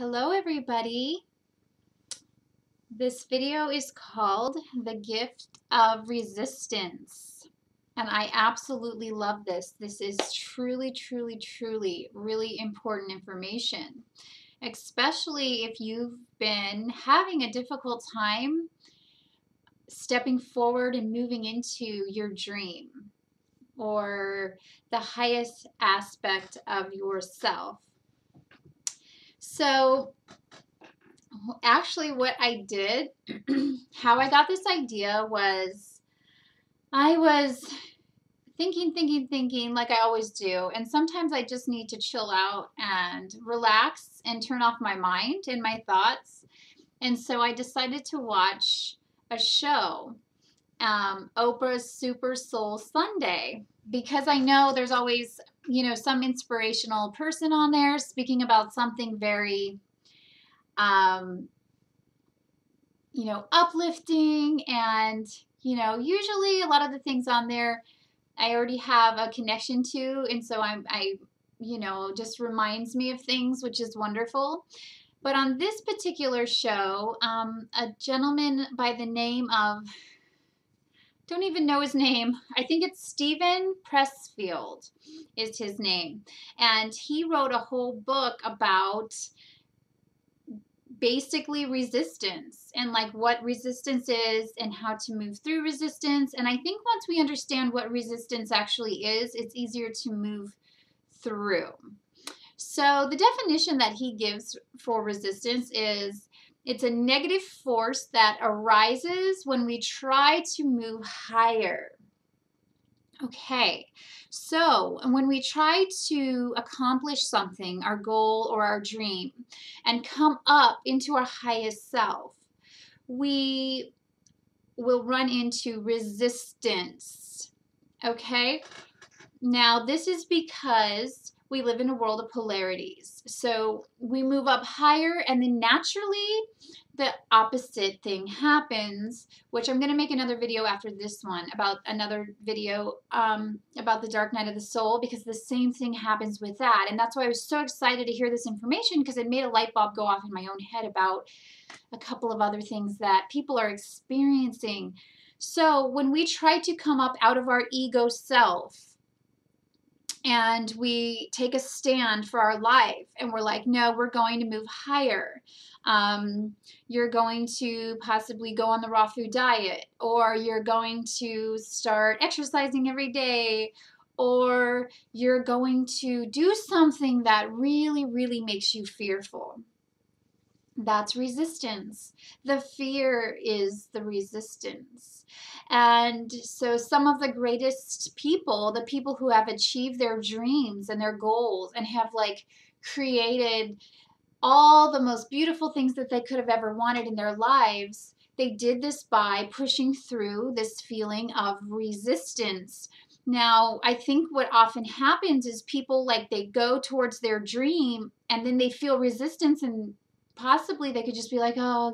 Hello everybody. This video is called The Gift of Resistance. And I absolutely love this. This is truly, truly, truly really important information, especially if you've been having a difficult time stepping forward and moving into your dream or the highest aspect of yourself. So actually what I did, how I got this idea was I was thinking like I always do. And sometimes I just need to chill out and relax and turn off my mind and my thoughts. And so I decided to watch a show, Oprah's Super Soul Sunday, because I know there's always, some inspirational person on there speaking about something very um, uplifting. And, usually a lot of the things on there I already have a connection to. And so just reminds me of things, which is wonderful. But on this particular show, a gentleman by the name of, don't even know his name. I think it's Steven Pressfield is his name. And he wrote a whole book about basically resistance and like what resistance is and how to move through resistance. And I think once we understand what resistance actually is, it's easier to move through. So the definition that he gives for resistance is it's a negative force that arises when we try to move higher. Okay, so when we try to accomplish something, our goal or our dream, and come up into our highest self, we will run into resistance. Okay, now this is because we live in a world of polarities. So we move up higher, and then naturally the opposite thing happens, which I'm going to make another video after this one about another video about the dark night of the soul, because the same thing happens with that. And that's why I was so excited to hear this information, because it made a light bulb go off in my own head about a couple of other things that people are experiencing. So when we try to come up out of our ego self, and we take a stand for our life, and we're like, no, we're going to move higher. You're going to possibly go on the raw food diet, or you're going to start exercising every day, or you're going to do something that really, really makes you fearful. That's resistance. The fear is the resistance. And so some of the greatest people, the people who have achieved their dreams and their goals and have like created all the most beautiful things that they could have ever wanted in their lives, they did this by pushing through this feeling of resistance. Now, I think what often happens is people, like, they go towards their dream and then they feel resistance, and possibly they could just be like, oh,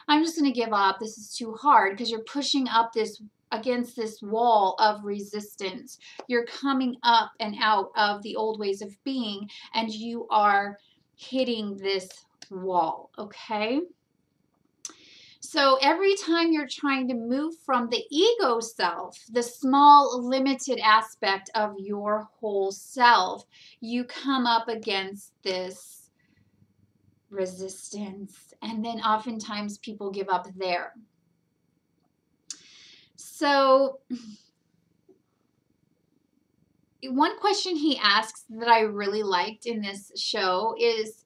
I'm just going to give up. This is too hard, because you're pushing up this against this wall of resistance. You're coming up and out of the old ways of being, and you are hitting this wall, okay? So every time you're trying to move from the ego self, the small, limited aspect of your whole self, you come up against this resistance, and then oftentimes people give up there. So one question he asks that I really liked in this show is,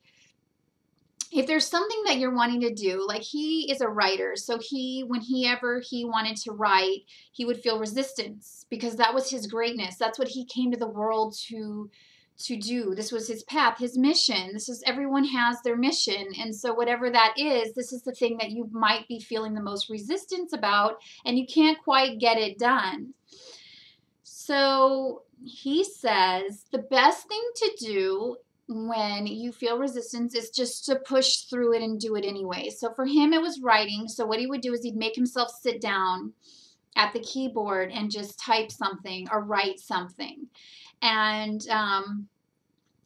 if there's something that you're wanting to do, like, he is a writer, so whenever he wanted to write, he would feel resistance, because that was his greatness. That's what he came to the world to do. This was his path, his mission. Everyone has their mission. And so whatever that is, this is the thing that you might be feeling the most resistance about, and you can't quite get it done. So he says the best thing to do when you feel resistance is just to push through it and do it anyway. So for him, it was writing. So what he would do is he'd make himself sit down at the keyboard and just type something or write something. And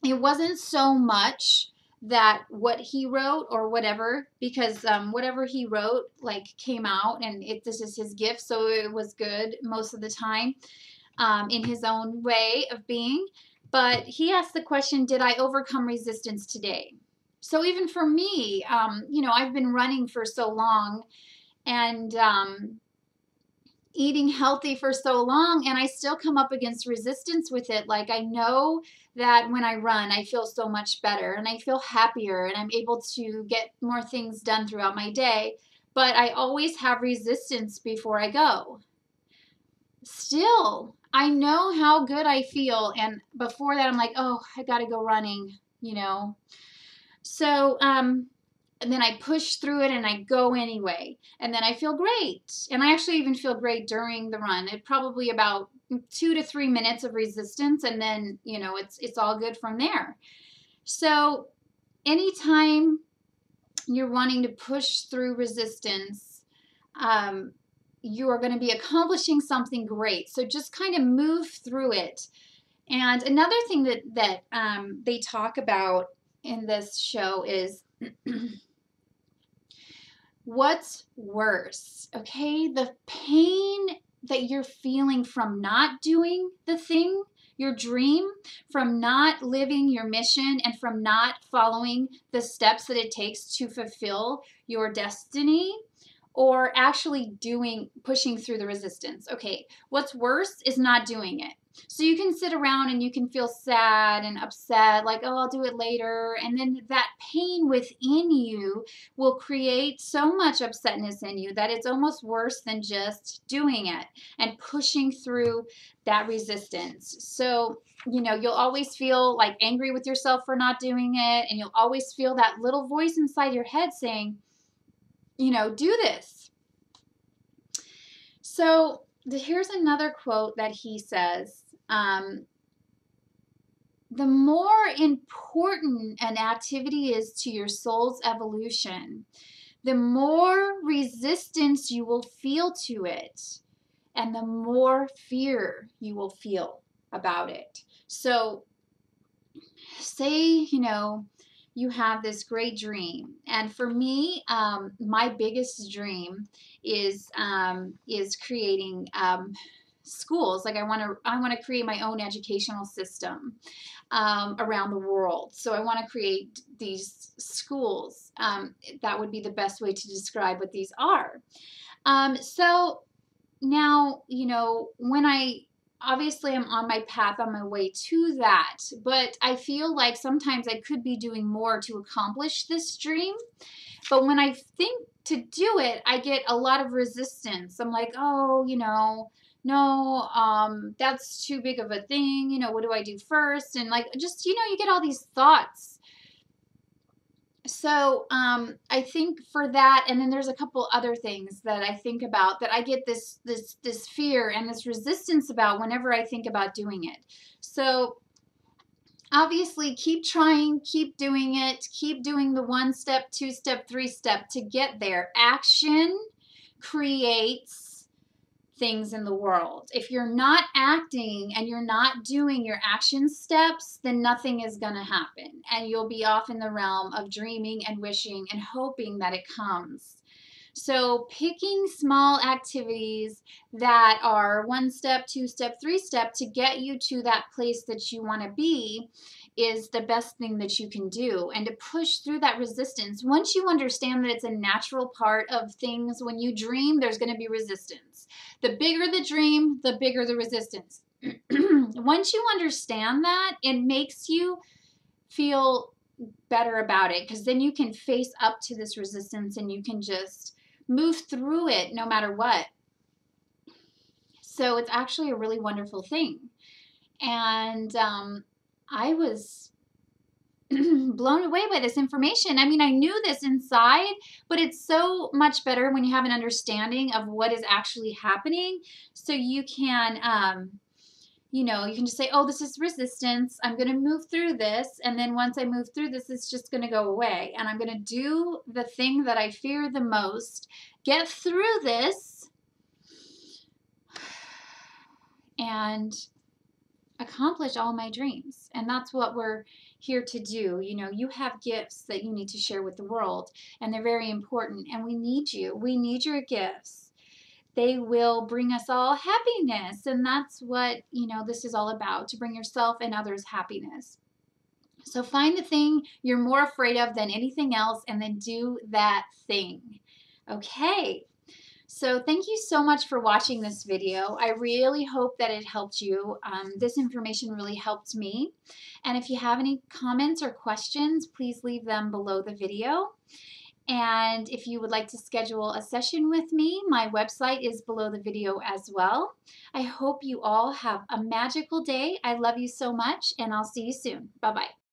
it wasn't so much that what he wrote or whatever, because whatever he wrote like came out, and this is his gift, so it was good most of the time, in his own way of being. But he asked the question, did I overcome resistance today? So even for me, you know, I've been running for so long, and eating healthy for so long, and I still come up against resistance with it. Like, I know that when I run, I feel so much better and I feel happier and I'm able to get more things done throughout my day, but I always have resistance before I go. Still, I know how good I feel, and before that I'm like, oh, I gotta go running, you know. So and then I push through it and I go anyway. And then I feel great. And I actually even feel great during the run. It probably about 2 to 3 minutes of resistance, and then, you know, it's all good from there. So anytime you're wanting to push through resistance, you are going to be accomplishing something great. So just kind of move through it. And another thing that they talk about in this show is what's worse, okay? The pain that you're feeling from not doing the thing, your dream, from not living your mission, and from not following the steps that it takes to fulfill your destiny, or actually pushing through the resistance. Okay, what's worse is not doing it. So you can sit around and you can feel sad and upset, like, oh, I'll do it later. And then that pain within you will create so much upsetness in you that it's almost worse than just doing it and pushing through that resistance. So, you know, you'll always feel like angry with yourself for not doing it. And you'll always feel that little voice inside your head saying, you know, do this. So here's another quote that he says. The more important an activity is to your soul's evolution, the more resistance you will feel to it, and the more fear you will feel about it. So say, you know, you have this great dream, and for me, my biggest dream is creating schools. Like, I want to create my own educational system around the world. So I want to create these schools. That would be the best way to describe what these are. So now, you know, obviously I'm on my path, on my way to that, but I feel like sometimes I could be doing more to accomplish this dream. But when I think to do it, I get a lot of resistance. I'm like, oh, you know, no, that's too big of a thing. You know, what do I do first? And like, just, you know, you get all these thoughts. So I think for that, and then there's a couple other things that I think about that I get this fear and this resistance about whenever I think about doing it. So obviously, keep trying, keep doing it, keep doing the 1 step, 2 step, 3 step to get there. Action creates things in the world. If you're not acting and you're not doing your action steps, then nothing is going to happen. And you'll be off in the realm of dreaming and wishing and hoping that it comes. So picking small activities that are 1 step, 2 step, 3 step to get you to that place that you want to be is the best thing that you can do, and to push through that resistance. Once you understand that it's a natural part of things, when you dream, there's going to be resistance. The bigger the dream, the bigger the resistance. Once you understand that, it makes you feel better about it, because then you can face up to this resistance and you can just move through it no matter what. So it's actually a really wonderful thing. And I was blown away by this information. I mean, I knew this inside, but it's so much better when you have an understanding of what is actually happening. So you can, you know, you can just say, oh, this is resistance. I'm going to move through this. And then once I move through this, it's just going to go away. And I'm going to do the thing that I fear the most, get through this, and accomplish all my dreams. And that's what we're here to do. You know, you have gifts that you need to share with the world, and they're very important, and we need you. We need your gifts. They will bring us all happiness, and that's what, you know, this is all about, to bring yourself and others happiness. So find the thing you're more afraid of than anything else, and then do that thing. Okay. So thank you so much for watching this video. I really hope that it helped you. This information really helped me. And if you have any comments or questions, please leave them below the video. And if you would like to schedule a session with me, my website is below the video as well. I hope you all have a magical day. I love you so much, and I'll see you soon. Bye-bye.